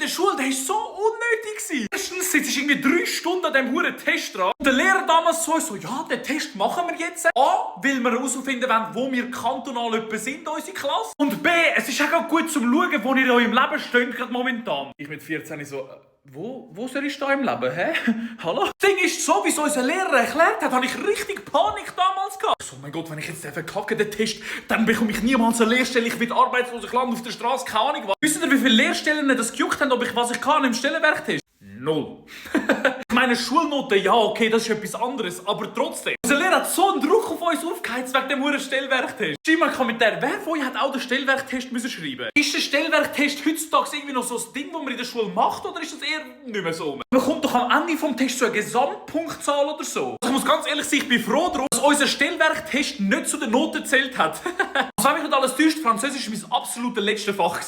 der Schule, der war so unnötig. Erstens sitzt ich irgendwie 3 Stunden an diesem verdammten Test dran. Und der Lehrer damals so, ja, den Test machen wir jetzt. A, weil wir herausfinden wollen, wo wir kantonal etwa sind, unsere Klasse. Und B, es ist auch gut zum Schauen, wo ihr in eurem Leben steht, gerade momentan. Ich mit 14 so, wo soll ich da im Leben, hä? Hallo? Das Ding ist so, wie es unser Lehrer erklärt hat, habe ich richtig Panik damals gehabt. So, mein Gott, wenn ich jetzt den verkacke, den Test, dann bekomme ich niemals eine Lehrstelle, ich werde arbeitslos, ich lande auf der Straße, keine Ahnung was. Wisst ihr, wie viele Lehrstellen das gejuckt haben, was ich kann im Stellenwerktest? 0. Ich meine, Schulnoten, ja, okay, das ist etwas anderes, aber trotzdem. Unser Lehrer hat so einen Druck auf uns aufgeheizt wegen dem verdammten Stellwerktest. Schreib mal einen Kommentar, wer von euch hat auch den Stellwerktest müssen schreiben? Ist der Stellwerktest heutzutage irgendwie noch so ein Ding, das man in der Schule macht, oder ist das eher nicht mehr so? Man bekommt doch am Ende vom Test so eine Gesamtpunktzahl oder so. Also ich muss ganz ehrlich sein, ich bin froh darum, dass unser Stellwerktest nicht zu den Noten gezählt hat. Was mich nicht alles täuscht, Französisch war mein absolutes letztes Fach.